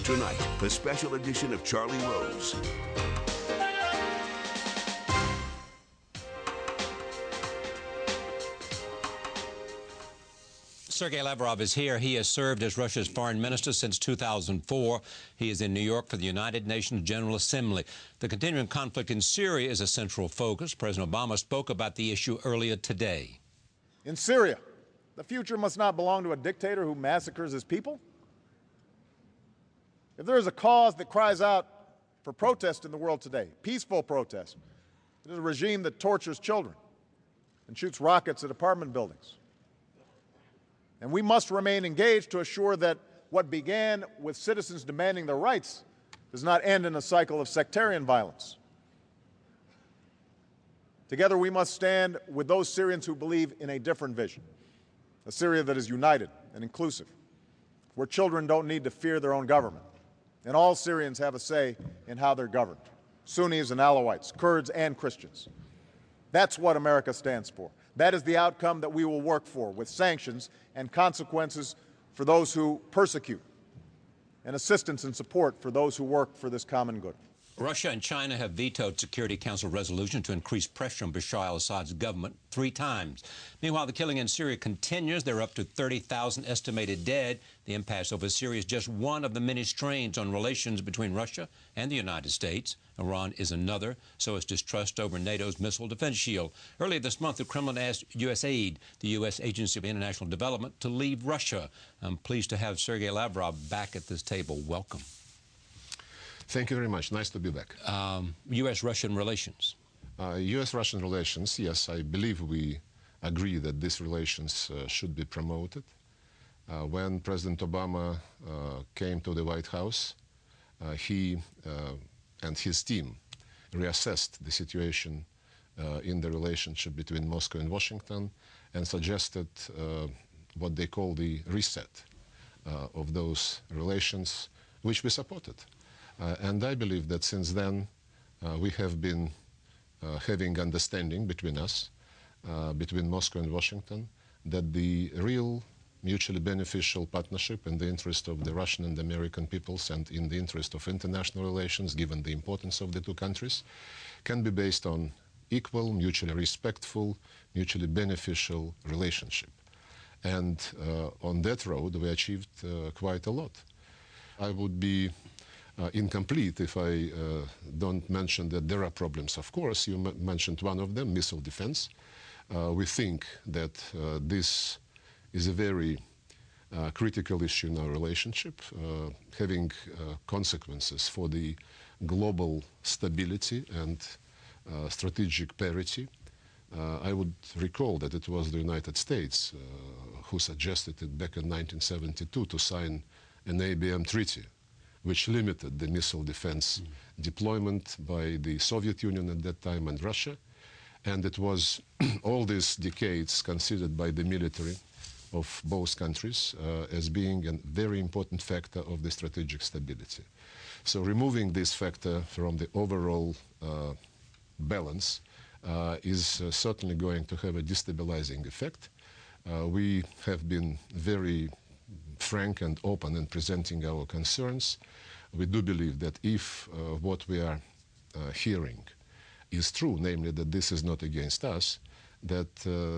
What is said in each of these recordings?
Tonight, a special edition of Charlie Rose. Sergei Lavrov is here. He has served as Russia's foreign minister since 2004. He is in New York for the United Nations General Assembly. The continuing conflict in Syria is a central focus. President Obama spoke about the issue earlier today. In Syria, the future must not belong to a dictator who massacres his people. If there is a cause that cries out for protest in the world today, peaceful protest, it is a regime that tortures children and shoots rockets at apartment buildings. And we must remain engaged to assure that what began with citizens demanding their rights does not end in a cycle of sectarian violence. Together we must stand with those Syrians who believe in a different vision, a Syria that is united and inclusive, where children don't need to fear their own government, and all Syrians have a say in how they're governed, Sunnis and Alawites, Kurds and Christians. That's what America stands for. That is the outcome that we will work for, with sanctions and consequences for those who persecute, and assistance and support for those who work for this common good. Russia and China have vetoed Security Council resolution to increase pressure on Bashar al-Assad's government 3 times. Meanwhile, the killing in Syria continues. There are up to 30,000 estimated dead. The impasse over Syria is just one of the many strains on relations between Russia and the United States. Iran is another, so is distrust over NATO's missile defense shield. Earlier this month, the Kremlin asked USAID, the U.S. Agency of International Development, to leave Russia. I'm pleased to have Sergei Lavrov back at this table. Welcome. Thank you very much. Nice to be back. U.S.-Russian relations. U.S.-Russian relations, yes, I believe we agree that these relations should be promoted. When President Obama came to the White House, he and his team reassessed the situation in the relationship between Moscow and Washington and suggested what they call the reset of those relations, which we supported. And I believe that since then we have been having understanding between us, between Moscow and Washington, that the real mutually beneficial partnership in the interest of the Russian and American peoples and in the interest of international relations, given the importance of the 2 countries, can be based on equal, mutually respectful, mutually beneficial relationship. And on that road we achieved quite a lot. I would be incomplete if I don't mention that there are problems. Of course, you mentioned one of them, missile defense. We think that this is a very critical issue in our relationship, having consequences for the global stability and strategic parity. I would recall that it was the United States who suggested it back in 1972 to sign an ABM treaty, which limited the missile defense deployment by the Soviet Union at that time and Russia. And it was all these decades considered by the military of both countries as being a very important factor of the strategic stability. So removing this factor from the overall balance is certainly going to have a destabilizing effect. We have been very frank and open in presenting our concerns. We do believe that if what we are hearing is true, namely that this is not against us, that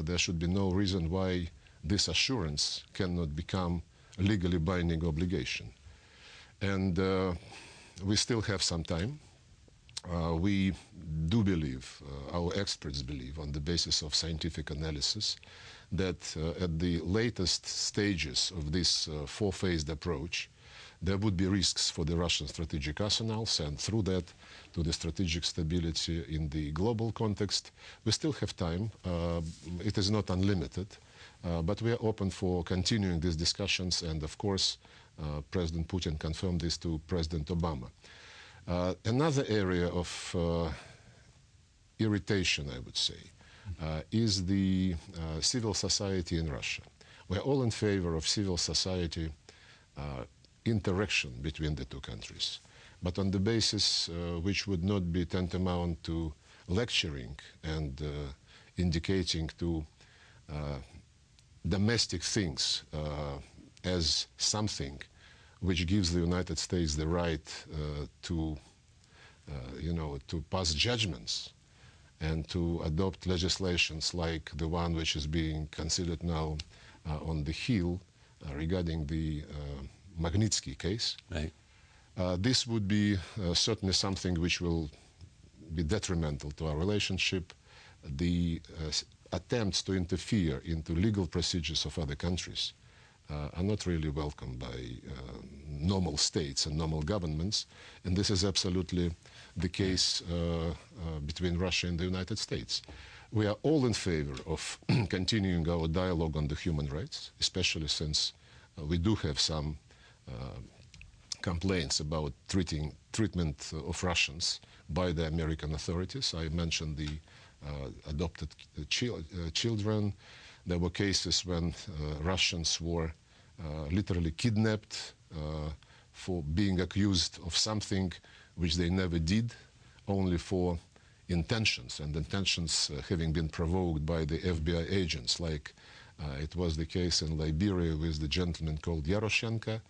there should be no reason why this assurance cannot become a legally binding obligation. And we still have some time. We do believe, our experts believe, on the basis of scientific analysis, that at the latest stages of this 4-phased approach, there would be risks for the Russian strategic arsenals, and through that, to the strategic stability in the global context. We still have time. It is not unlimited, but we are open for continuing these discussions, and of course, President Putin confirmed this to President Obama. Another area of irritation, I would say, is the civil society in Russia. We're all in favor of civil society interaction between the 2 countries, but on the basis which would not be tantamount to lecturing and indicating to domestic things as something which gives the United States the right to pass judgments and to adopt legislations like the one which is being considered now on the Hill regarding the Magnitsky case. Right. This would be certainly something which will be detrimental to our relationship. The attempts to interfere into legal procedures of other countries are not really welcomed by normal states and normal governments, and this is absolutely the case between Russia and the United States. We are all in favor of continuing our dialogue on the human rights, especially since we do have some complaints about treatment of Russians by the American authorities. I mentioned the adopted children. There were cases when Russians were literally kidnapped for being accused of something which they never did, only for intentions, and intentions having been provoked by the FBI agents, like it was the case in Liberia with the gentleman called Yaroshenko,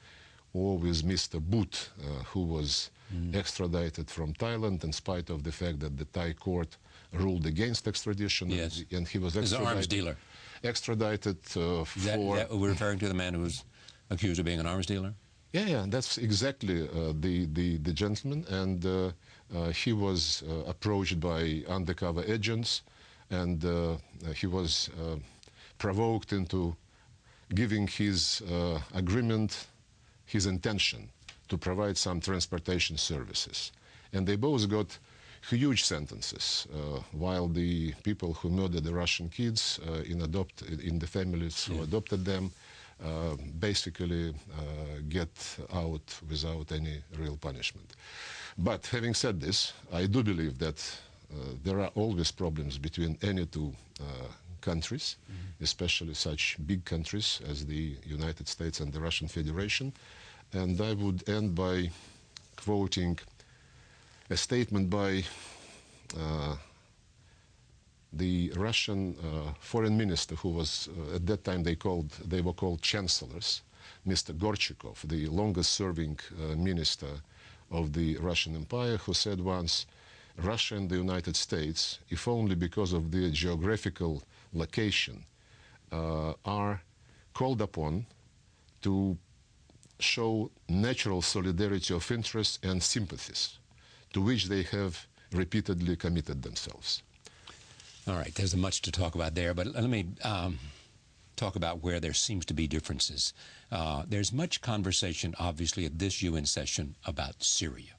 or with Mr. Boot, who was extradited from Thailand in spite of the fact that the Thai court ruled against extradition. Yes. And he was He's an arms dealer. Extradited for... That we're referring to the man who was accused of being an arms dealer? Yeah, that's exactly the gentleman, and he was approached by undercover agents, and he was provoked into giving his agreement, his intention to provide some transportation services. And they both got huge sentences, while the people who murdered the Russian kids in the families who adopted them basically get out without any real punishment. But having said this, I do believe that there are always problems between any two countries, especially such big countries as the United States and the Russian Federation. And I would end by quoting a statement by the Russian foreign minister, who was, at that time they were called chancellors, Mr. Gorchakov, the longest-serving minister of the Russian Empire, who said once, Russia and the United States, if only because of their geographical location, are called upon to show natural solidarity of interests and sympathies, to which they have repeatedly committed themselves. All right, there's much to talk about there, but let me talk about where there seems to be differences. There's much conversation, obviously, at this UN session about Syria.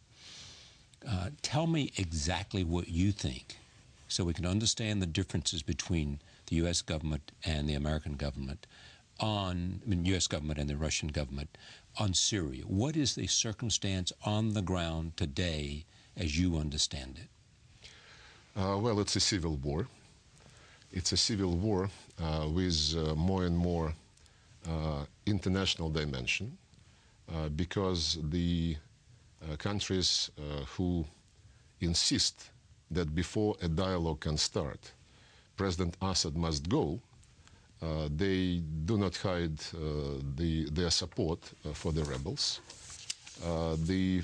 Tell me exactly what you think, so we can understand the differences between the U.S. government and the American government U.S. government and the Russian government on Syria. What is the circumstance on the ground today as you understand it? Well, it's a civil war. It's a civil war with more and more international dimension because the countries who insist that before a dialogue can start, President Assad must go, they do not hide their support for the rebels. The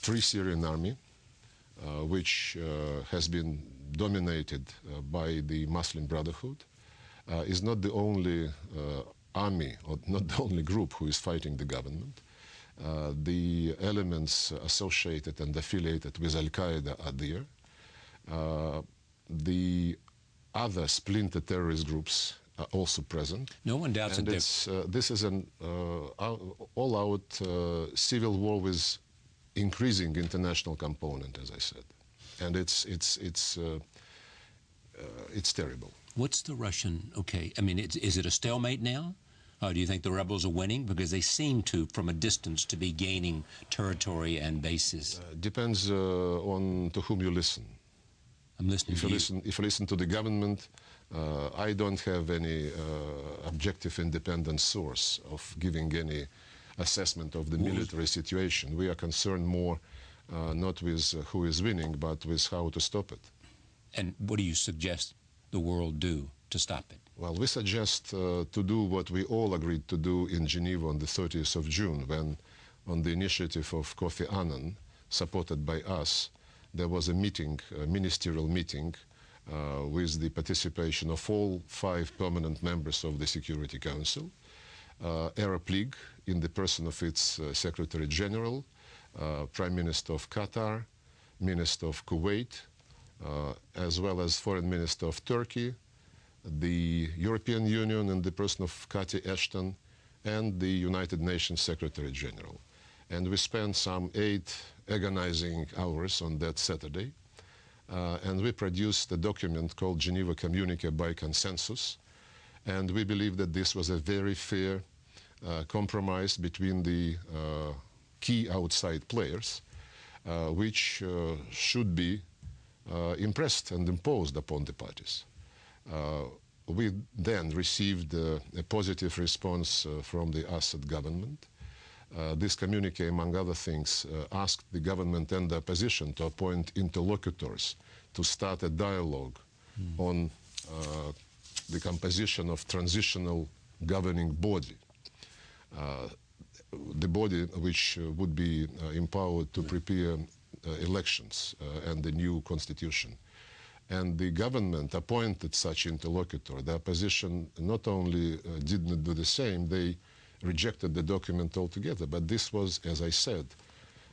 Free Syrian Army, which has been dominated by the Muslim Brotherhood, is not the only army or not the only group who is fighting the government. The elements associated and affiliated with Al-Qaeda are there. The other splinter terrorist groups are also present. No one doubts that this is an all-out civil war with increasing international component, as I said, and it's terrible. What's the Russian? Okay, I mean, is it a stalemate now? Do you think the rebels are winning? Because they seem to, from a distance, to be gaining territory and bases. Depends on to whom you listen. I'm listening to you. If you listen to the government, I don't have any objective independent source of giving any assessment of the military situation. We are concerned more not with who is winning, but with how to stop it. And what do you suggest the world do to stop it? Well, we suggest to do what we all agreed to do in Geneva on the 30th of June, when on the initiative of Kofi Annan, supported by us, there was a meeting, a ministerial meeting, with the participation of all 5 permanent members of the Security Council, Arab League in the person of its Secretary General, Prime Minister of Qatar, Minister of Kuwait, as well as Foreign Minister of Turkey, the European Union in the person of Cathy Ashton, and the United Nations Secretary General. And we spent some 8 agonizing hours on that Saturday, and we produced a document called Geneva Communique by Consensus, and we believe that this was a very fair compromise between the key outside players, which should be impressed and imposed upon the parties. We then received a positive response from the Assad government. This communique, among other things, asked the government and the opposition to appoint interlocutors to start a dialogue on the composition of transitional governing body, the body which would be empowered to prepare elections and the new constitution. And the government appointed such interlocutor. The opposition not only did not do the same, they rejected the document altogether. But this was, as I said,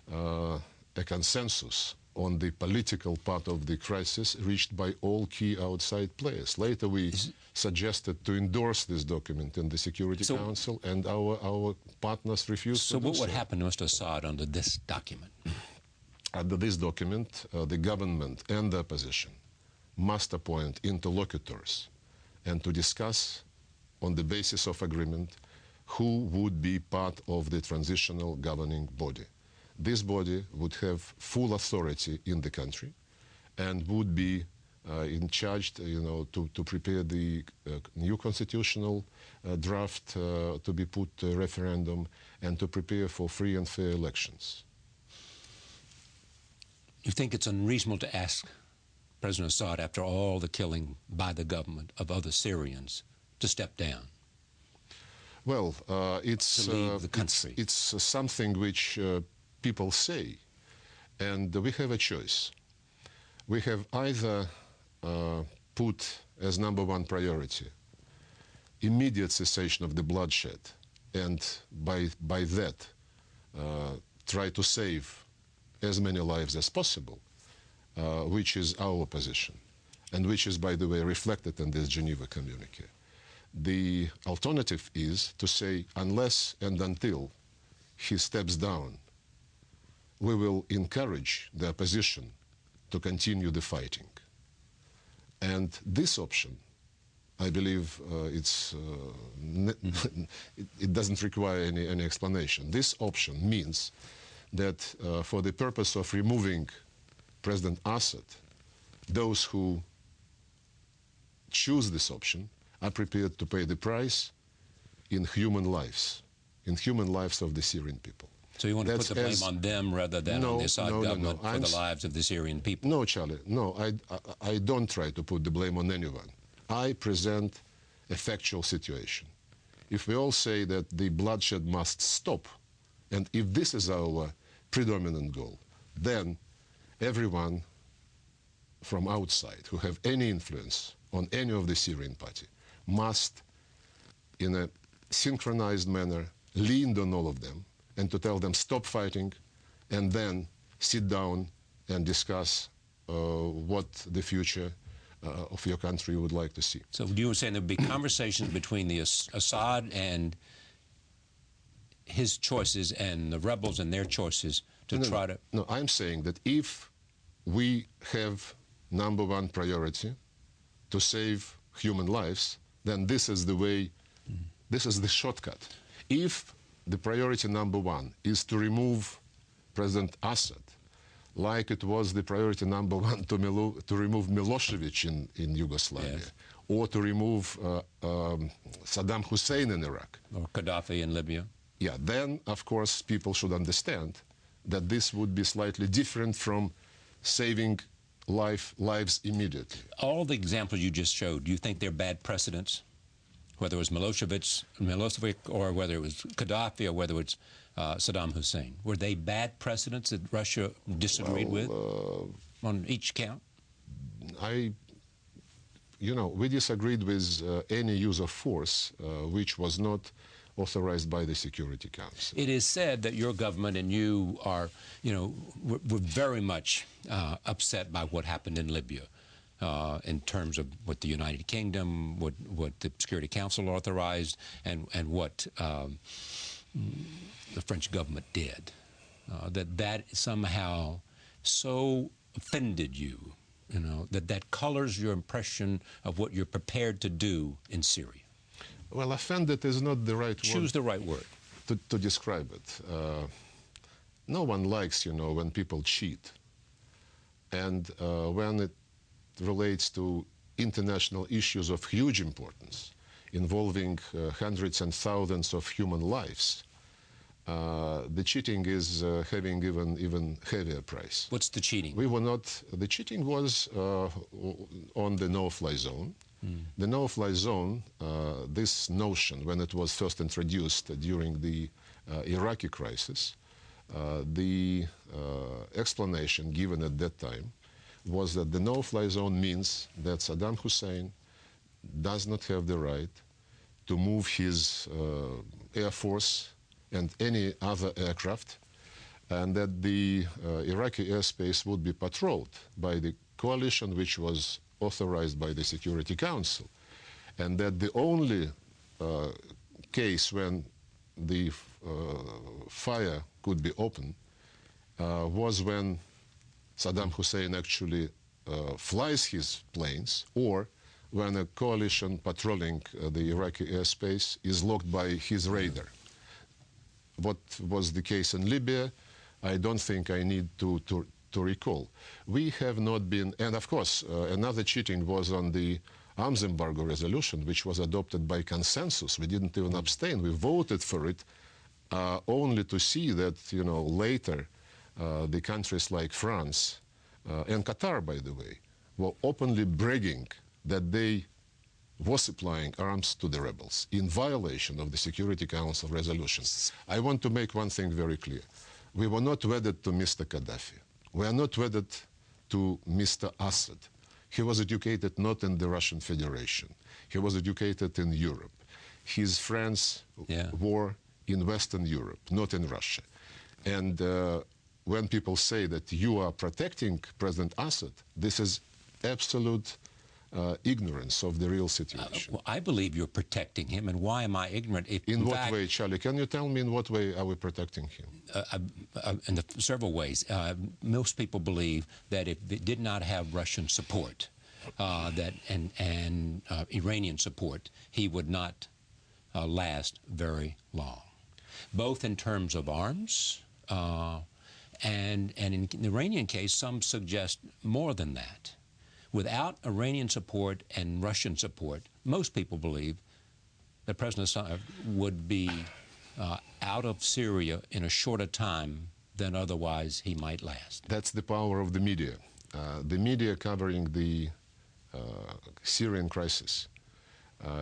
a consensus on the political part of the crisis reached by all key outside players. Later we suggested to endorse this document in the Security Council, and our partners refused to do so. So what would happen to Mr. Assad under this document? Under this document, the government and the opposition must appoint interlocutors and to discuss on the basis of agreement who would be part of the transitional governing body. This body would have full authority in the country and would be in charge, to prepare the new constitutional draft to be put to referendum and to prepare for free and fair elections. You think it's unreasonable to ask President Assad, after all the killing by the government of other Syrians, to step down? Well, it's something which people say, and we have a choice. We have either put as #1 priority immediate cessation of the bloodshed, and by that try to save as many lives as possible, which is our position, and which is, by the way, reflected in this Geneva communique. The alternative is to say, unless and until he steps down, we will encourage the opposition to continue the fighting. And this option, I believe, it doesn't require any explanation. This option means that for the purpose of removing President Assad, those who choose this option are prepared to pay the price in human lives of the Syrian people. So you want to put the blame on them rather than on the Assad government for the lives of the Syrian people? No, Charlie, no, I don't try to put the blame on anyone. I present a factual situation. If we all say that the bloodshed must stop, and if this is our predominant goal, then everyone from outside who have any influence on any of the Syrian party must, in a synchronized manner, lean on all of them and to tell them stop fighting, and then sit down and discuss what the future of your country would like to see. So you were saying there would be conversations between the Assad and his choices and the rebels and their choices to try to... No, I'm saying that if we have #1 priority to save human lives, then this is the way, this is the shortcut. If the priority #1 is to remove President Assad, like it was the priority #1 to remove Milosevic in Yugoslavia, or to remove Saddam Hussein in Iraq. Or Gaddafi in Libya. Yeah, then, of course, people should understand that this would be slightly different from saving lives immediately. All the examples you just showed, do you think they're bad precedents? whether it was Milosevic or whether it was Gaddafi or whether it was Saddam Hussein? Were they bad precedents that Russia disagreed with on each count? We disagreed with any use of force which was not authorized by the Security Council. It is said that your government and you are, were very much upset by what happened in Libya in terms of what the United Kingdom, what the Security Council authorized, and what the French government did. That somehow so offended you, that colors your impression of what you're prepared to do in Syria. Well, offended is not the right word. Choose the right word. To describe it. No one likes, when people cheat. And when it relates to international issues of huge importance, involving hundreds and thousands of human lives, the cheating is having even heavier price. What's the cheating? The cheating was on the no-fly zone. The no-fly zone, this notion, when it was first introduced during the Iraqi crisis, the explanation given at that time was that the no-fly zone means that Saddam Hussein does not have the right to move his Air Force and any other aircraft, and that the Iraqi airspace would be patrolled by the coalition which was authorized by the Security Council, and that the only case when the fire could be opened was when Saddam Hussein actually flies his planes, or when a coalition patrolling the Iraqi airspace is locked by his radar. What was the case in Libya, I don't think I need to recall. We have not been, and of course, another cheating was on the arms embargo resolution, which was adopted by consensus. We didn't even abstain. We voted for it only to see that, later the countries like France and Qatar, by the way, were openly bragging that they were supplying arms to the rebels in violation of the Security Council resolutions. I want to make one thing very clear. We were not wedded to Mr. Gaddafi. We are not wedded to Mr. Assad. He was educated not in the Russian Federation. He was educated in Europe. His friends were in Western Europe, not in Russia. And when people say that you are protecting President Assad, this is absolute ignorance of the real situation. Well, I believe you're protecting him, and why am I ignorant? If, in what way, Charlie? Can you tell me in what way are we protecting him? In several ways. Most people believe that if it did not have Russian support, and Iranian support, he would not last very long, both in terms of arms, and in the Iranian case, some suggest more than that. Without Iranian support and Russian support, most people believe that President Assad would be out of Syria in a shorter time than otherwise he might last. That's the power of the media. The media covering the Syrian crisis,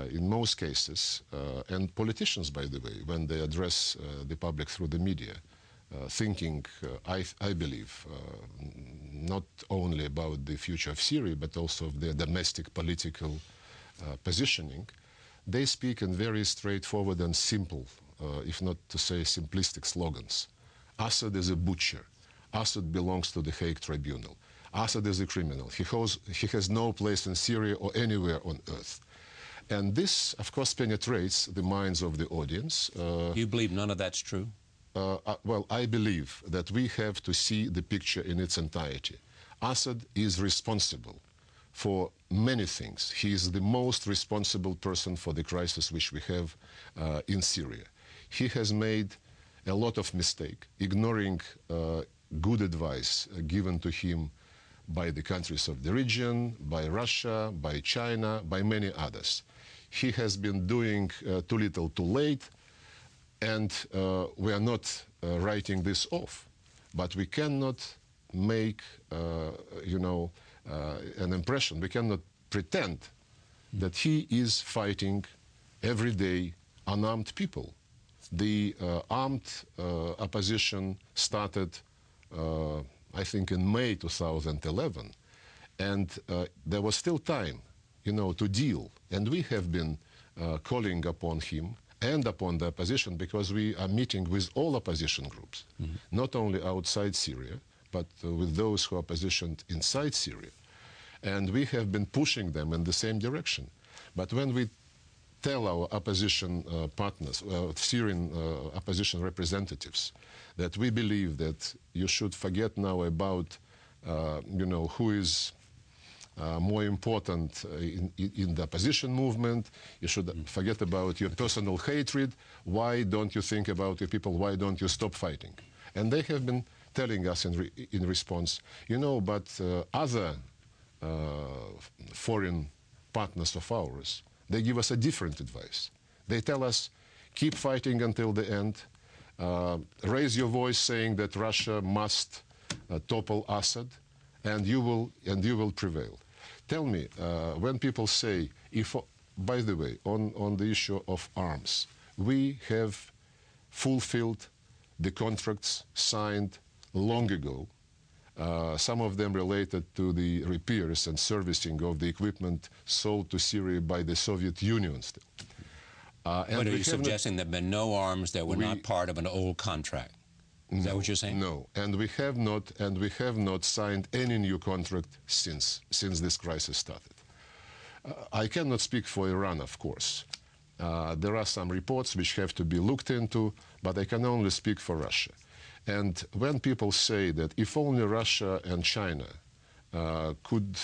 in most cases, and politicians, by the way, when they address the public through the media, thinking, I believe, not only about the future of Syria, but also of their domestic political positioning, they speak in very straightforward and simple, if not to say simplistic slogans. Assad is a butcher. Assad belongs to the Hague Tribunal. Assad is a criminal. He has no place in Syria or anywhere on earth. And this, of course, penetrates the minds of the audience. You believe none of that's true? Well, I believe that we have to see the picture in its entirety. Assad is responsible for many things. He is the most responsible person for the crisis which we have in Syria. He has made a lot of mistakes, ignoring good advice given to him by the countries of the region, by Russia, by China, by many others. He has been doing too little, too late, and we are not writing this off. But we cannot make, an impression. We cannot pretend that he is fighting everyday unarmed people. The armed opposition started, I think, in May 2011, and there was still time, to deal. And we have been calling upon him and upon the opposition, because we are meeting with all opposition groups, not only outside Syria, but with those who are positioned inside Syria. And we have been pushing them in the same direction. But when we tell our opposition partners, Syrian opposition representatives, that we believe that you should forget now about, who is more important in the opposition movement, you should forget about your personal hatred, why don't you think about your people, why don't you stop fighting? And they have been telling us in response, but other foreign partners of ours, they give us a different advice. They tell us, keep fighting until the end, raise your voice saying that Russia must topple Assad, and you will prevail. Tell me, when people say, by the way, on the issue of arms, we have fulfilled the contracts signed long ago, some of them related to the repairs and servicing of the equipment sold to Syria by the Soviet Union still. But are you suggesting there have been no arms that were not part of an old contract? Is that what you're saying? No, and we have not signed any new contract since this crisis started. I cannot speak for Iran, of course. There are some reports which have to be looked into, but I can only speak for Russia. And when people say that if only Russia and China could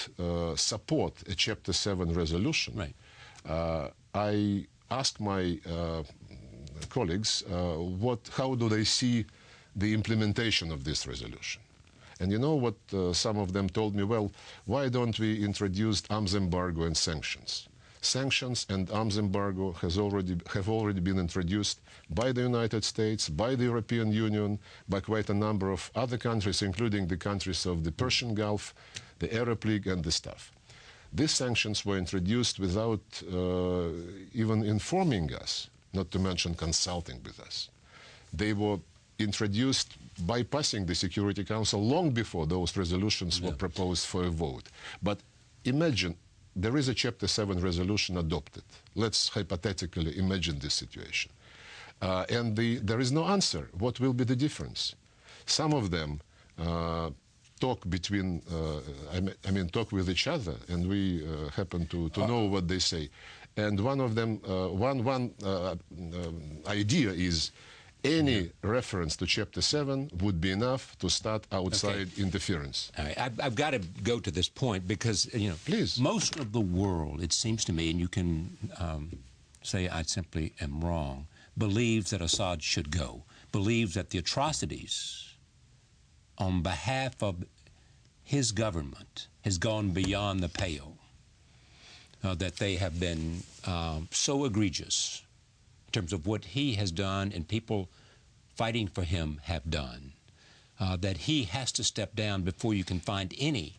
support a Chapter 7 resolution, right. I asked my colleagues how do they see the implementation of this resolution. And you know what some of them told me? Well, why don't we introduce arms embargo and sanctions? Sanctions and arms embargo have already been introduced by the United States, by the European Union, by quite a number of other countries, including the countries of the Persian Gulf, the Arab League, and the stuff. These sanctions were introduced without even informing us, not to mention consulting with us. They were introduced bypassing the Security Council long before those resolutions were proposed for a vote. But imagine there is a Chapter 7 resolution adopted. Let's hypothetically imagine this situation. And there is no answer. What will be the difference? Some of them talk between, talk with each other, and we happen to know what they say. And one of them, one idea is any reference to Chapter 7 would be enough to start outside interference. All right. I've got to go to this point because, Please. Most of the world, it seems to me, and you can say I simply am wrong, believes that Assad should go, believes that the atrocities on behalf of his government has gone beyond the pale, that they have been so egregious in terms of what he has done and people fighting for him have done, that he has to step down before you can find any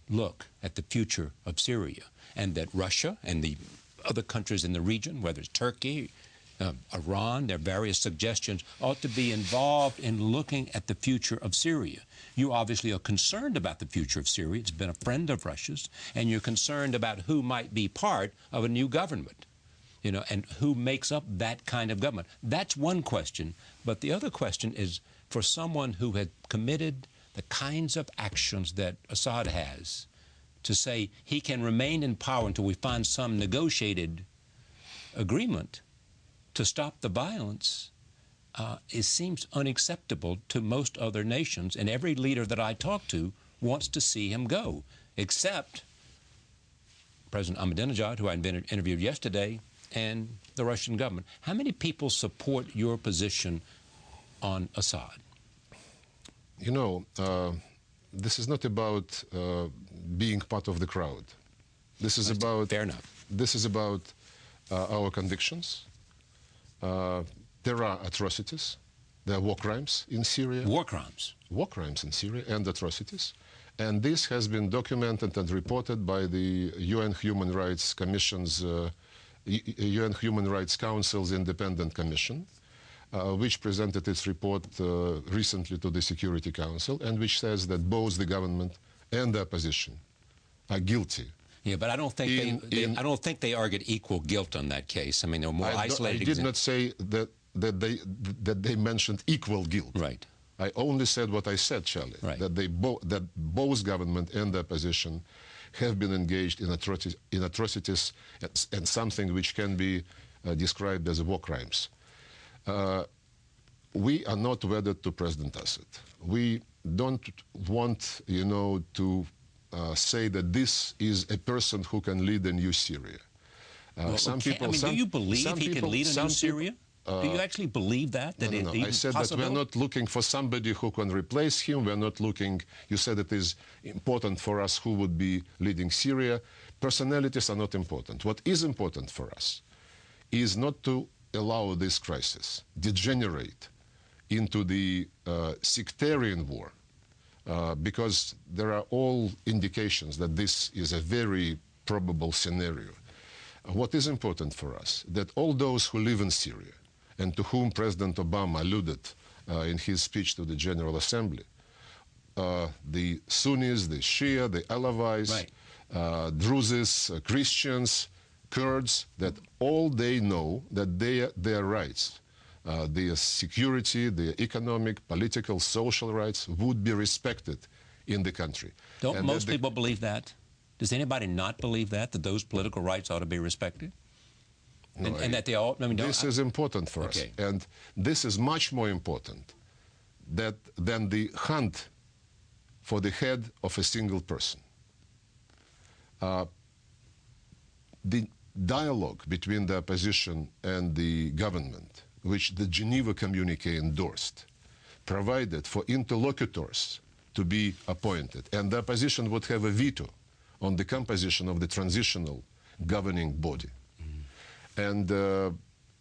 look at the future of Syria, and that Russia and the other countries in the region, whether it's Turkey, Iran, their various suggestions, ought to be involved in looking at the future of Syria. You obviously are concerned about the future of Syria. It's been a friend of Russia's, and you're concerned about who might be part of a new government. And who makes up that kind of government. That's one question. But the other question is, for someone who had committed the kinds of actions that Assad has, to say he can remain in power until we find some negotiated agreement to stop the violence, it seems unacceptable to most other nations. And every leader that I talk to wants to see him go, except President Ahmadinejad, who I interviewed yesterday, and the Russian government. How many people support your position on Assad? This is not about being part of the crowd. This is about... Fair enough. This is about our convictions. There are atrocities. There are war crimes in Syria. War crimes? War crimes in Syria and atrocities. And this has been documented and reported by the UN Human Rights Commission's UN Human Rights Council's independent commission, which presented its report recently to the Security Council, and which says that both the government and the opposition are guilty. Yeah, but I don't think I don't think they argued equal guilt on that case. I mean, they were more isolated. I did not say that they mentioned equal guilt. Right. I only said what I said, Charlie. Right. That that both government and the opposition have been engaged in atrocities and something which can be described as war crimes. We are not wedded to President Assad. We don't want, to say that this is a person who can lead a new Syria. Do you believe he can lead a new Syria? Do you actually believe that? No. I said that we're not looking for somebody who can replace him. We're not looking, you said it is important for us who would be leading Syria. Personalities are not important. What is important for us is not to allow this crisis degenerate into the sectarian war, because there are all indications that this is a very probable scenario. What is important for us, that all those who live in Syria, and to whom President Obama alluded in his speech to the General Assembly, the Sunnis, the Shia, the Alawites, right, Druzes, Christians, Kurds, that all they know that their rights, their security, their economic, political, social rights would be respected in the country. Don't most people believe that? Does anybody not believe that those political rights ought to be respected? No, and that they all, this is important for us. And this is much more important than the hunt for the head of a single person. The dialogue between the opposition and the government, which the Geneva Communique endorsed, provided for interlocutors to be appointed, and the opposition would have a veto on the composition of the transitional governing body. And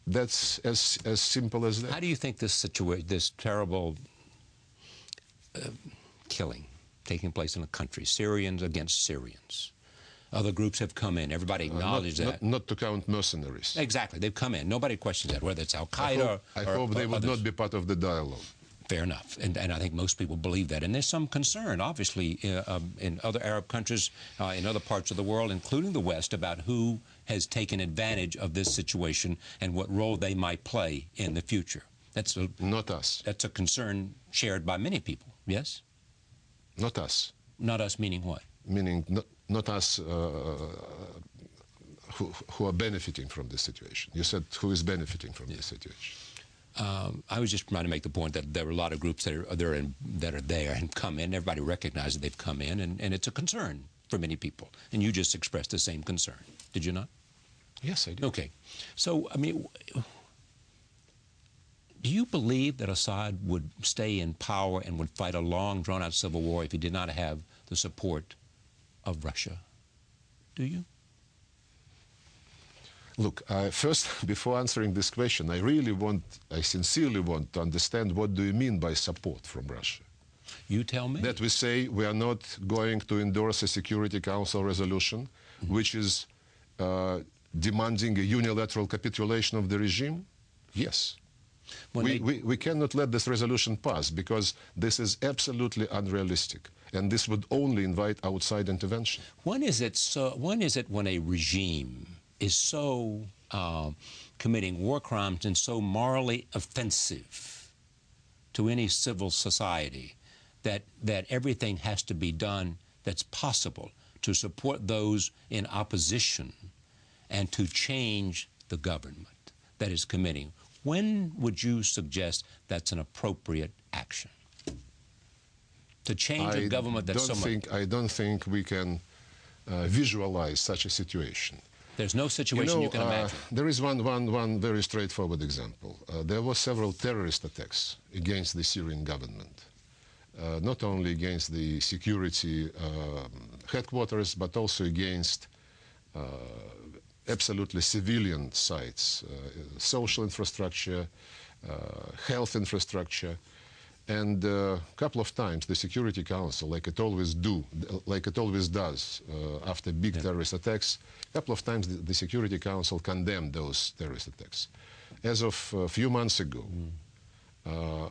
that's as simple as that. How do you think this terrible killing taking place in a country, Syrians against Syrians, other groups have come in, everybody acknowledges that. Not to count mercenaries. Exactly, they've come in. Nobody questions that, whether it's Al-Qaeda I hope they would not be part of the dialogue. Fair enough, and I think most people believe that. And there's some concern, obviously, in other Arab countries, in other parts of the world, including the West, about who has taken advantage of this situation and what role they might play in the future. Not us. That's a concern shared by many people, yes? Not us. Not us meaning what? Meaning not us who are benefiting from this situation. You said who is benefiting from this situation. I was just trying to make the point that there are a lot of groups that are there and come in. Everybody recognizes they've come in, and it's a concern for many people. And you just expressed the same concern, did you not? Yes, I did. Okay. So, I mean, do you believe that Assad would stay in power and would fight a long, drawn-out civil war if he did not have the support of Russia? Do you? Look, first, before answering this question, I sincerely want to understand what do you mean by support from Russia? You tell me. That we say we are not going to endorse a Security Council resolution, which is demanding a unilateral capitulation of the regime? Yes. We cannot let this resolution pass because this is absolutely unrealistic, and this would only invite outside intervention. When is it when a regime is so committing war crimes and so morally offensive to any civil society that everything has to be done that's possible to support those in opposition and to change the government that is committing? When would you suggest that's an appropriate action? To change a government that's so much... I don't think we can visualize such a situation. There's no situation you can imagine. There is one very straightforward example. There were several terrorist attacks against the Syrian government, not only against the security headquarters, but also against absolutely civilian sites, social infrastructure, health infrastructure. And a couple of times the Security Council, like it always does after big terrorist attacks, a couple of times the Security Council condemned those terrorist attacks. As of a few months ago,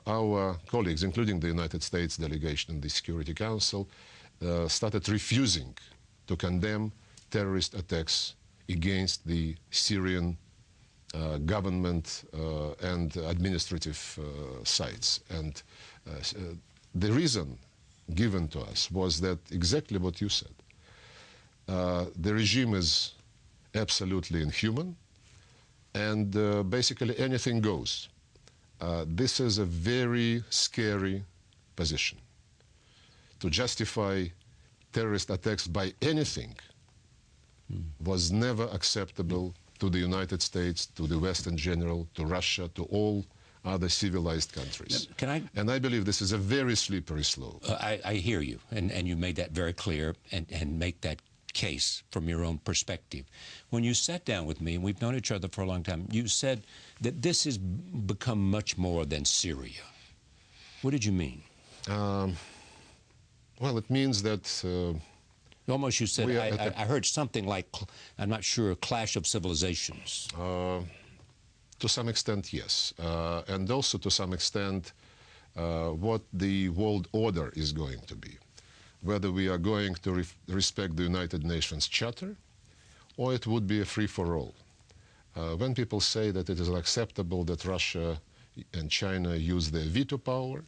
our colleagues, including the United States delegation in the Security Council, started refusing to condemn terrorist attacks against the Syrian government and administrative sites. And the reason given to us was that exactly what you said. The regime is absolutely inhuman, and basically anything goes. This is a very scary position. To justify terrorist attacks by anything was never acceptable to the United States, to the West in general, to Russia, to all other civilized countries. And I believe this is a very slippery slope. I hear you, and you made that very clear, and make that case from your own perspective. When you sat down with me, and we've known each other for a long time, you said that this has become much more than Syria. What did you mean? Well, it means that... almost you said, I heard something like, I'm not sure, a clash of civilizations. To some extent, yes. And also to some extent, what the world order is going to be. Whether we are going to respect the United Nations Charter, or it would be a free-for-all. When people say that it is unacceptable that Russia and China use their veto power,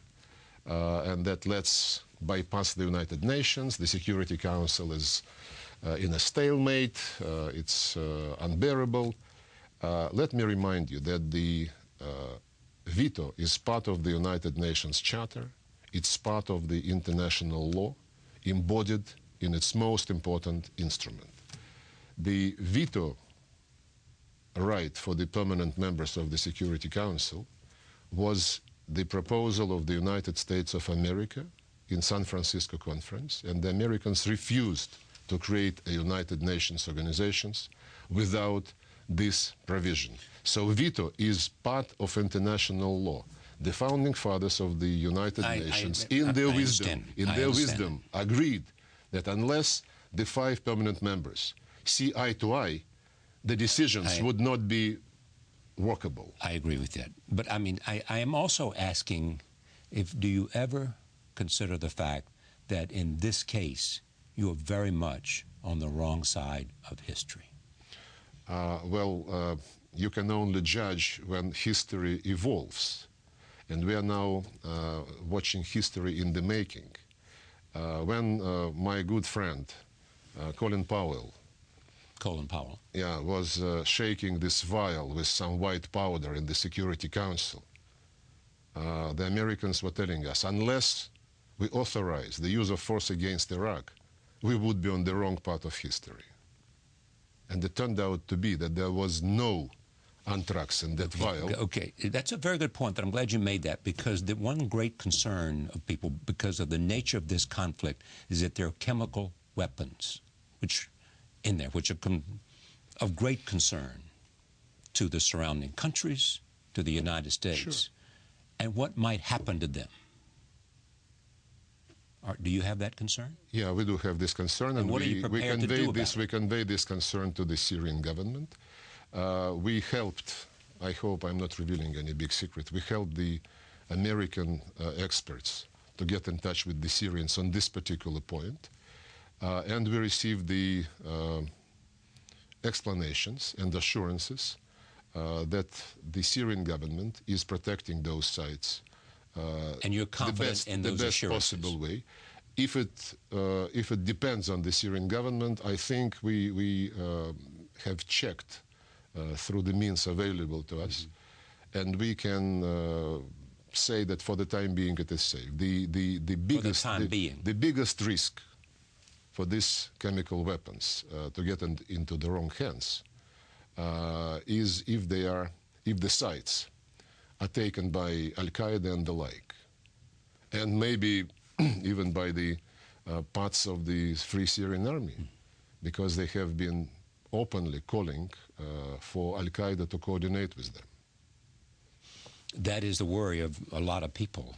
and that let's bypass the United Nations, the Security Council is in a stalemate, it's unbearable. Let me remind you that the veto is part of the United Nations Charter, it's part of the international law, embodied in its most important instrument. The veto right for the permanent members of the Security Council was the proposal of the United States of America in San Francisco conference, and the Americans refused to create a United Nations organizations without this provision. So veto is part of international law. The founding fathers of the United Nations, in their wisdom, agreed that unless the 5 permanent members see eye to eye, the decisions would not be workable. I agree with that. But I mean, I am also asking, do you ever consider the fact that in this case, you are very much on the wrong side of history? You can only judge when history evolves. And we are now watching history in the making. When my good friend, Colin Powell, was shaking this vial with some white powder in the Security Council, the Americans were telling us, unless we authorize the use of force against Iraq, we would be on the wrong part of history. And it turned out to be that there was no anthrax in that vial. Okay, that's a very good point, that I'm glad you made that, because the one great concern of people, because of the nature of this conflict, is that there are chemical weapons which are of great concern to the surrounding countries, to the United States, sure. And what might happen to them. Do you have that concern? Yeah, we do have this concern, and what are you prepared to do about it? We convey this concern to the Syrian government. We helped, I hope I'm not revealing any big secret, we helped the American experts to get in touch with the Syrians on this particular point. And we received the explanations and assurances that the Syrian government is protecting those sites and you're confident in those assurances? The best possible way. If it depends on the Syrian government, I think we have checked through the means available to us, and we can say that for the time being it is safe. The biggest risk for these chemical weapons to get into the wrong hands is if the sites are taken by Al-Qaeda and the like, and maybe even by the parts of the Free Syrian Army, because they have been openly calling for Al-Qaeda to coordinate with them. That is the worry of a lot of people,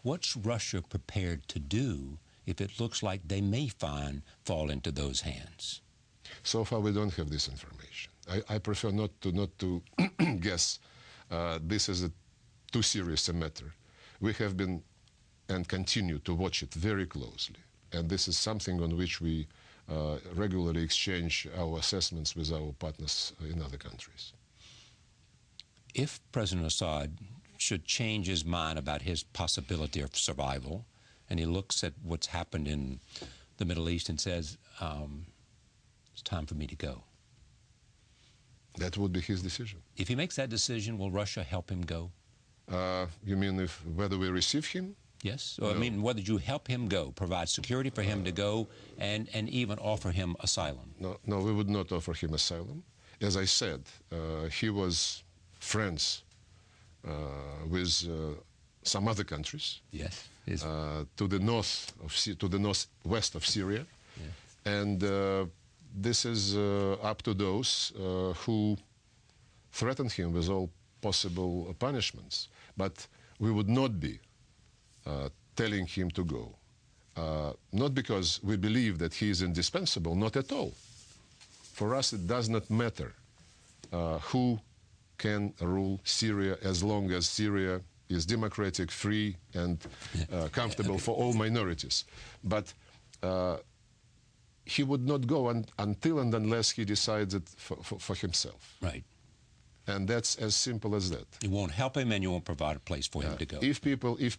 What's Russia prepared to do if it looks like they may fall into those hands? So far, we don't have this information. I prefer not to guess. This is too serious a matter. We have been and continue to watch it very closely, and this is something on which we regularly exchange our assessments with our partners in other countries. If President Assad should change his mind about his possibility of survival, and he looks at what's happened in the Middle East and says, it's time for me to go. That would be his decision. If he makes that decision, will Russia help him go? You mean whether we receive him? Yes. Or, No. I mean, whether you help him go, provide security for him to go, and even offer him asylum? No, we would not offer him asylum. As I said, he was friends with some other countries. Yes. To the northwest of Syria, Yeah. and this is up to those who threaten him with all possible punishments. But we would not be telling him to go, not because we believe that he is indispensable, not at all. For us, it does not matter who can rule Syria as long as Syria is democratic, free, and comfortable for all minorities. But he would not go until and unless he decides it for himself. Right. And that's as simple as that. You won't help him, and you won't provide a place for him to go. If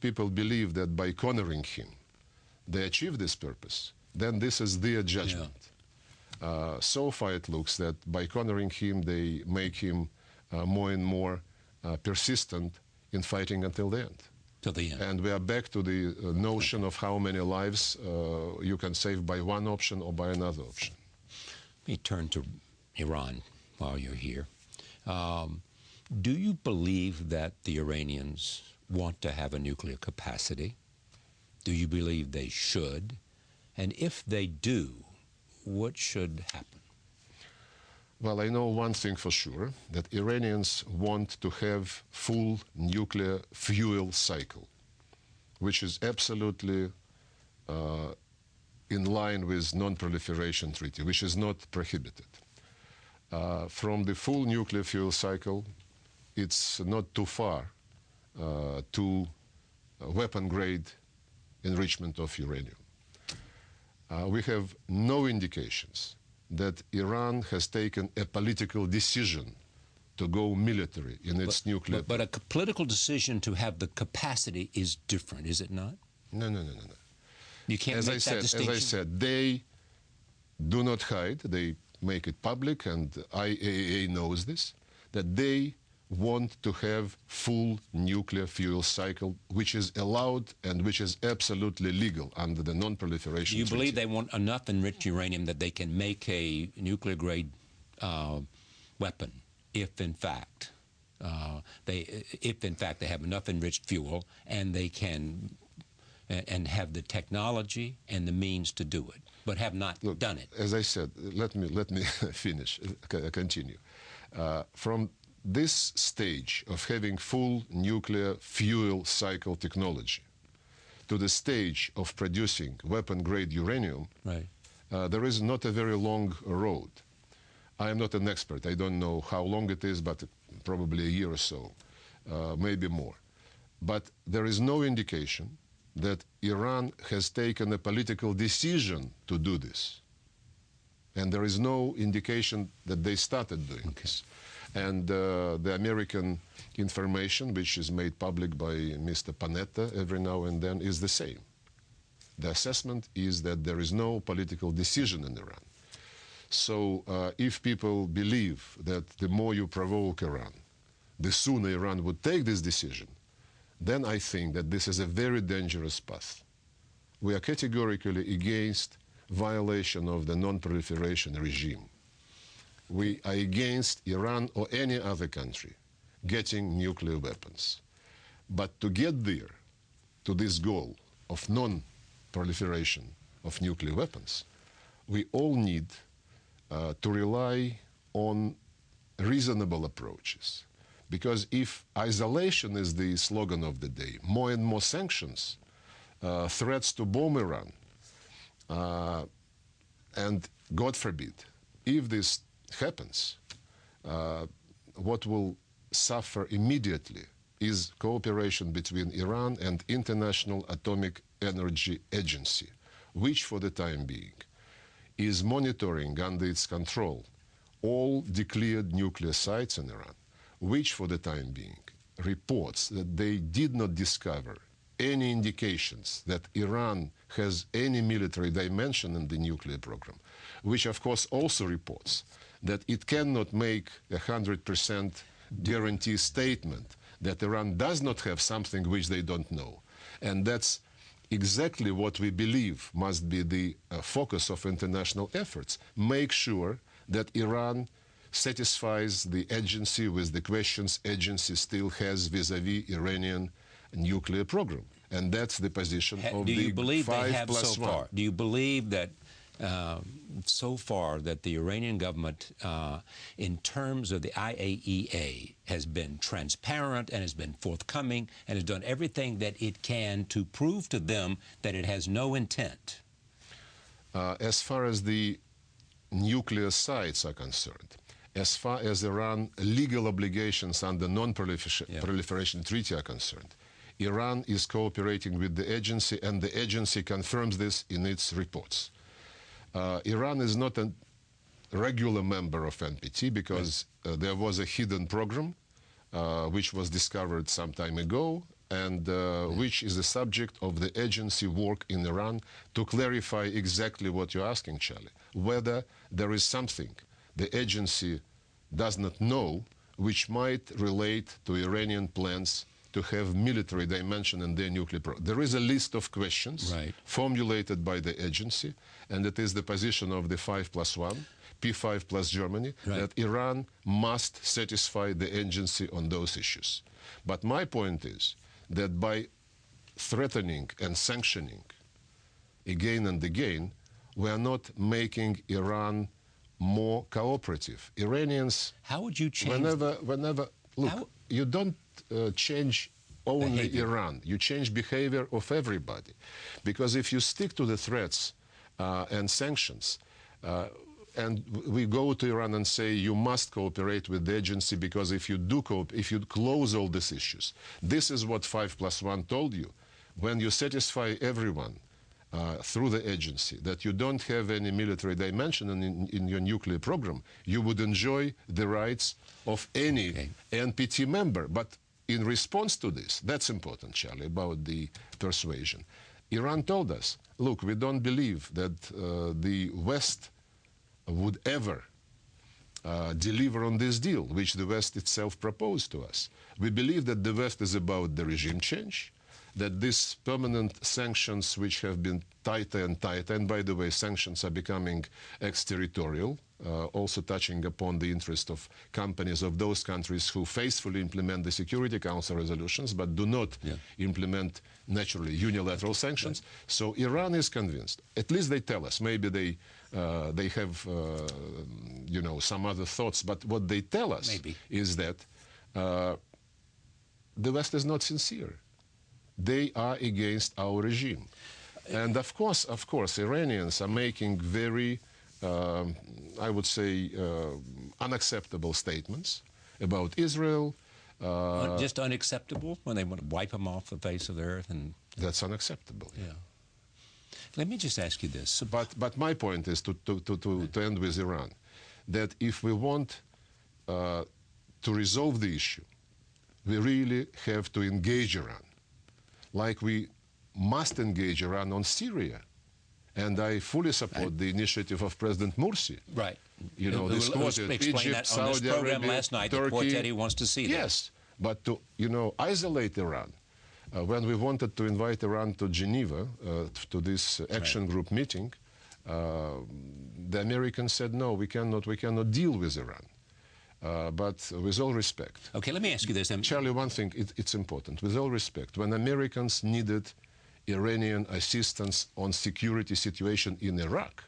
people believe that by cornering him, they achieve this purpose, then this is their judgment. So far it looks that by cornering him, they make him more and more persistent in fighting until the end. Till the end. And we are back to the notion of how many lives you can save by one option or by another option. Let me turn to Iran while you're here. Do you believe that the Iranians want to have a nuclear capacity? Do you believe they should? And if they do, what should happen? Well, I know one thing for sure, that Iranians want to have full nuclear fuel cycle, which is absolutely in line with non-proliferation treaty, which is not prohibited. From the full nuclear fuel cycle, it's not too far to weapon-grade enrichment of uranium. We have no indications that Iran has taken a political decision to go military in its nuclear... But a political decision to have the capacity is different, is it not? No. You can't make that distinction? As I said, they do not hide, they make it public, and IAEA knows this, that they want to have full nuclear fuel cycle, which is allowed and which is absolutely legal under the non-proliferation treaty. Do you believe they want enough enriched uranium that they can make a nuclear-grade weapon if, in fact, they have enough enriched fuel and they can and have the technology and the means to do it, but have not done it? As I said, let me finish, continue. From this stage of having full nuclear fuel cycle technology to the stage of producing weapon-grade uranium, right. There is not a very long road. I am not an expert. I don't know how long it is, but probably a year or so, maybe more. But there is no indication that Iran has taken a political decision to do this. And there is no indication that they started doing this. And the American information, which is made public by Mr. Panetta every now and then, is the same. The assessment is that there is no political decision in Iran. So if people believe that the more you provoke Iran, the sooner Iran would take this decision, then I think that this is a very dangerous path. We are categorically against violation of the non-proliferation regime. We are against Iran or any other country getting nuclear weapons. But to get there, to this goal of non-proliferation of nuclear weapons, we all need to rely on reasonable approaches. Because if isolation is the slogan of the day, more and more sanctions, threats to bomb Iran, and God forbid, if this happens, what will suffer immediately is cooperation between Iran and International Atomic Energy Agency, which for the time being is monitoring under its control all declared nuclear sites in Iran, which for the time being reports that they did not discover any indications that Iran has any military dimension in the nuclear program, which of course also reports that it cannot make a 100% guarantee statement that Iran does not have something which they don't know. And that's exactly what we believe must be the focus of international efforts. Make sure that Iran satisfies the agency with the questions agency still has vis-a-vis Iranian nuclear program. And that's the position of do you the believe 5 they have plus so 1. far? Do you believe that so far that the Iranian government, in terms of the IAEA, has been transparent and has been forthcoming and has done everything that it can to prove to them that it has no intent? As far as the nuclear sites are concerned, as far as Iran's legal obligations under non-proliferation treaty are concerned, Iran is cooperating with the agency, and the agency confirms this in its reports. Iran is not a regular member of NPT because there was a hidden program which was discovered some time ago, and which is the subject of the agency work in Iran to clarify exactly what you're asking, Charlie, whether there is something the agency does not know which might relate to Iranian plans to have military dimension in their nuclear program. There is a list of questions formulated by the agency, and it is the position of the 5 plus 1, P5 plus Germany, that Iran must satisfy the agency on those issues. But my point is that by threatening and sanctioning again and again, we are not making Iran more cooperative. Iranians, how would you change whenever look, you don't change only behavior. Iran, you change behavior of everybody. Because if you stick to the threats and sanctions, and we go to Iran and say you must cooperate with the agency, because if you do if you close all these issues, this is what 5 plus 1 told you. When you satisfy everyone through the agency that you don't have any military dimension in your nuclear program, you would enjoy the rights of any NPT member. But in response to this, that's important, Charlie, about the persuasion. Iran told us, look, we don't believe that the West would ever deliver on this deal, which the West itself proposed to us. We believe that the West is about the regime change, that these permanent sanctions, which have been tighter and tighter, and by the way, sanctions are becoming exterritorial, also touching upon the interest of companies of those countries who faithfully implement the Security Council resolutions, but do not implement, naturally, unilateral sanctions. So Iran is convinced. At least they tell us. Maybe they have, you know, some other thoughts. But what they tell us is that the West is not sincere. They are against our regime. And of course, Iranians are making very, I would say, unacceptable statements about Israel. Just unacceptable when they want to wipe them off the face of the earth? And that's unacceptable. Yeah. Let me just ask you this. But my point is to end with Iran, that if we want to resolve the issue, we really have to engage Iran, like we must engage Iran on Syria. And I fully support the initiative of President Morsi. Right. You know, this quoted Egypt, Saudi Arabia, last night, Turkey. the quartet, he wants to see that. Yes, but to, you know, isolate Iran. When we wanted to invite Iran to Geneva, to this action group meeting, the Americans said, no, we cannot deal with Iran. But with all respect. Okay, let me ask you this. Charlie, one thing, it's important. With all respect, when Americans needed Iranian assistance on security situation in Iraq,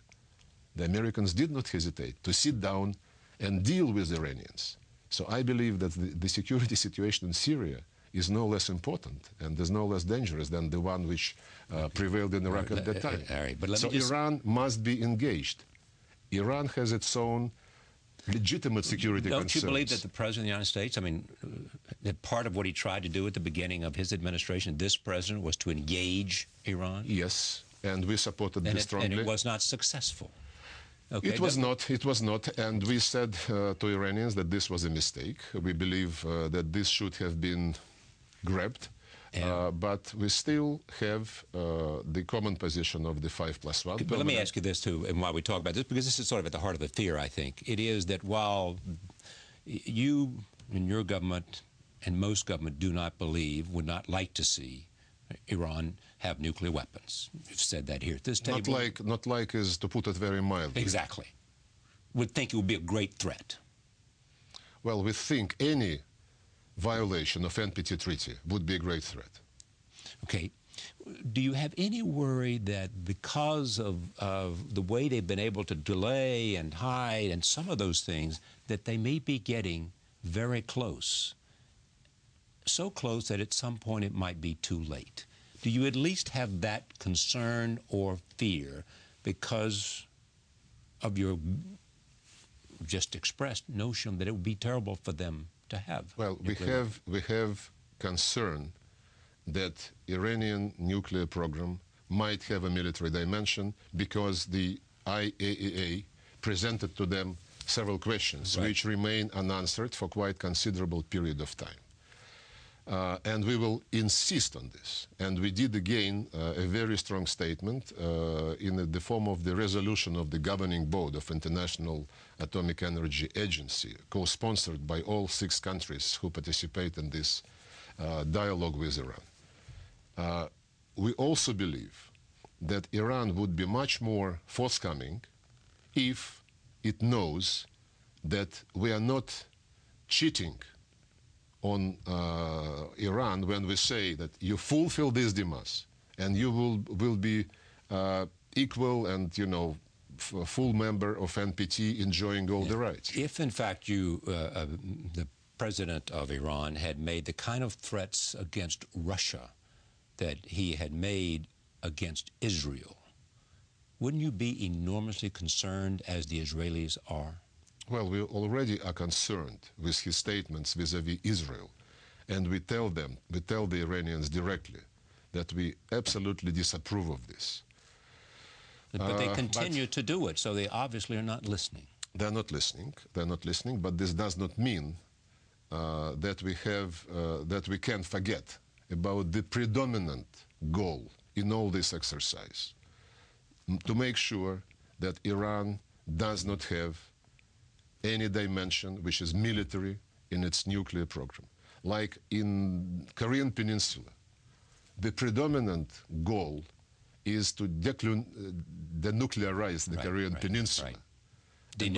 the Americans did not hesitate to sit down and deal with Iranians. So I believe that the security situation in Syria is no less important and is no less dangerous than the one which prevailed in Iraq at that time. But let so me just... Iran must be engaged. Iran has its own legitimate security concerns. Don't you believe that the President of the United States, I mean, that part of what he tried to do at the beginning of his administration, this president, was to engage Iran? Yes, and we supported this strongly. And it was not successful. Okay, it was not, and we said to Iranians that this was a mistake. We believe that this should have been grabbed, but we still have the common position of the 5+1. But let me ask you this, too, and while we talk about this, because this is sort of at the heart of the fear, I think. It is that while you and your government and most government do not believe, would not like to see Iran have nuclear weapons. You've said that here at this table. Not like is to put it very mildly. Exactly. Would think it would be a great threat. Well, we think any violation of NPT treaty would be a great threat. Okay. Do you have any worry that because of the way they've been able to delay and hide and some of those things, that they may be getting very close? So close that at some point it might be too late. Do you at least have that concern or fear because of your just expressed notion that it would be terrible for them to have? Well, we have concern that Iranian nuclear program might have a military dimension because the IAEA presented to them several questions which remain unanswered for quite considerable period of time. And we will insist on this. And we did again a very strong statement in the form of the resolution of the governing board of International Atomic Energy Agency, co-sponsored by all 6 countries who participate in this dialogue with Iran. We also believe that Iran would be much more forthcoming if it knows that we are not cheating on Iran when we say that you fulfill these demands and you will be equal and, you know, full member of NPT, enjoying all the rights. If, in fact, the president of Iran had made the kind of threats against Russia that he had made against Israel, wouldn't you be enormously concerned, as the Israelis are? Well, we already are concerned with his statements vis-à-vis Israel, and we tell the Iranians directly that we absolutely disapprove of this. But they continue to do it, so they obviously are not listening. They're not listening. They're not listening. But this does not mean that we can forget about the predominant goal in all this exercise, to make sure that Iran does not have any dimension which is military in its nuclear program. Like in Korean Peninsula, the predominant goal is to denuclearize the Korean Peninsula. And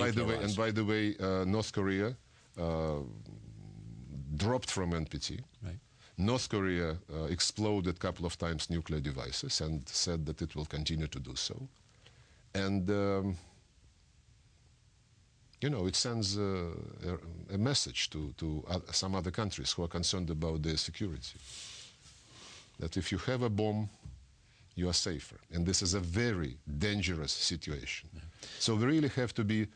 by the way, North Korea dropped from NPT. North Korea exploded a couple of times nuclear devices and said that it will continue to do so. And you know, it sends a message to some other countries who are concerned about their security, that if you have a bomb, you are safer. And this is a very dangerous situation. So we really have to be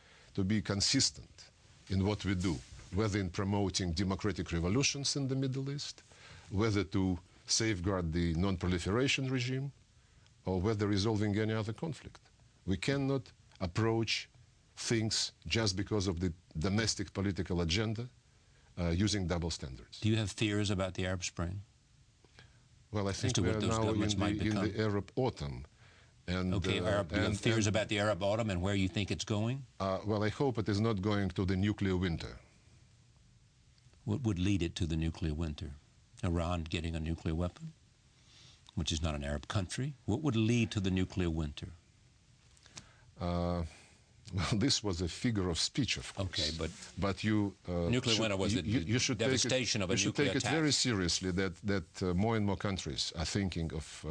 consistent in what we do, whether in promoting democratic revolutions in the Middle East, whether to safeguard the non-proliferation regime, or whether resolving any other conflict. We cannot approach things just because of the domestic political agenda using double standards. Do you have fears about the Arab Spring? Well, I think we are now in the Arab autumn. And, okay, do you have fears about the Arab autumn and where you think it's going? Well, I hope it is not going to the nuclear winter. What would lead it to the nuclear winter? Iran getting a nuclear weapon, which is not an Arab country? What would lead to the nuclear winter? Well, this was a figure of speech, of course. Okay, but you nuclear winter was the devastation of a nuclear attack. You should take it very seriously that more and more countries are thinking of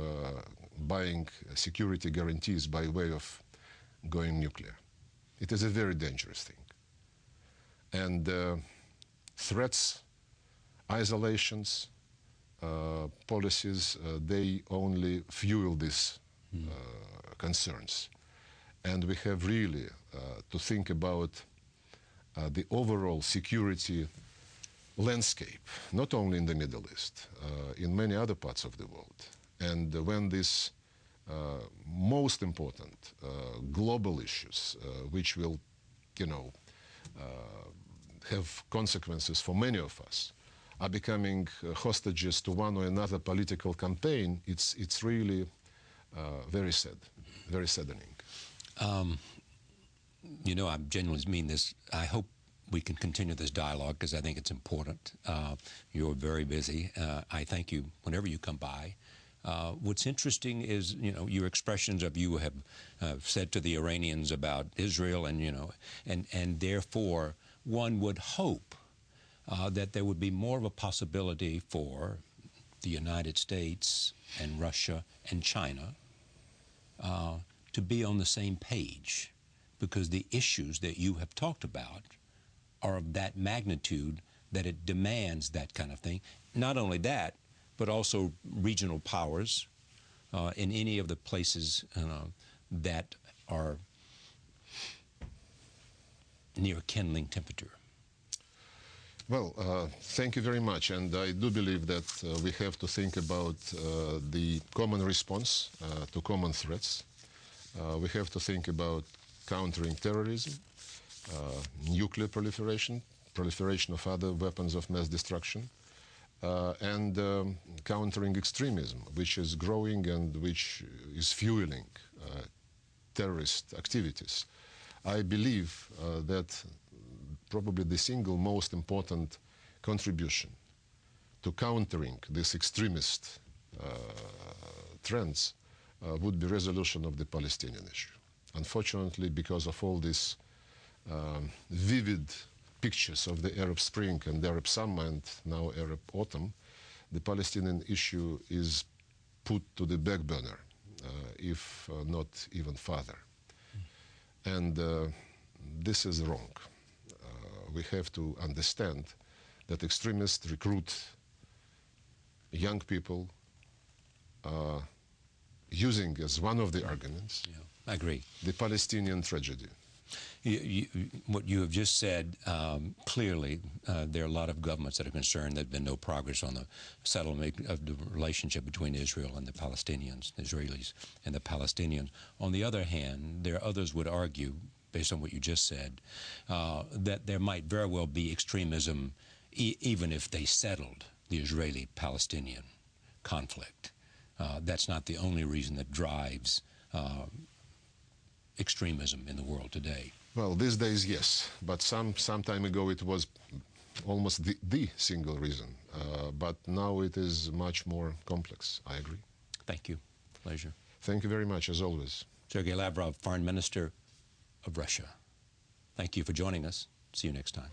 buying security guarantees by way of going nuclear. It is a very dangerous thing. And threats, isolations, policies, they only fuel these concerns. And we have really to think about the overall security landscape, not only in the Middle East, in many other parts of the world. And when these most important global issues, which will, have consequences for many of us, are becoming hostages to one or another political campaign, it's really very sad, very saddening. I genuinely mean this. I hope we can continue this dialogue because I think it's important. You're very busy. I thank you whenever you come by. What's interesting is, your expressions of you have said to the Iranians about Israel, and therefore one would hope that there would be more of a possibility for the United States and Russia and China to be on the same page, because the issues that you have talked about are of that magnitude that it demands that kind of thing. Not only that, but also regional powers in any of the places that are near kindling temperature. Well, thank you very much. And I do believe that we have to think about the common response to common threats. We have to think about countering terrorism, nuclear proliferation of other weapons of mass destruction, and countering extremism, which is growing and which is fueling terrorist activities. I believe that probably the single most important contribution to countering these extremist trends would be resolution of the Palestinian issue. Unfortunately, because of all these vivid pictures of the Arab Spring and the Arab Summer and now Arab Autumn, the Palestinian issue is put to the back burner, if not even farther. And this is wrong. We have to understand that extremists recruit young people using as one of the arguments I agree. the Palestinian tragedy. What you have just said, clearly there are a lot of governments that are concerned there's been no progress on the settlement of the relationship between Israel and the Palestinians, the Israelis and the Palestinians. On the other hand, there are others would argue, based on what you just said, that there might very well be extremism even if they settled the Israeli-Palestinian conflict. That's not the only reason that drives extremism in the world today. Well, these days, yes, but some time ago it was almost the single reason, but now it is much more complex. I agree. Thank you. Pleasure. Thank you very much, as always. Sergei Lavrov, Foreign Minister of Russia. Thank you for joining us. See you next time.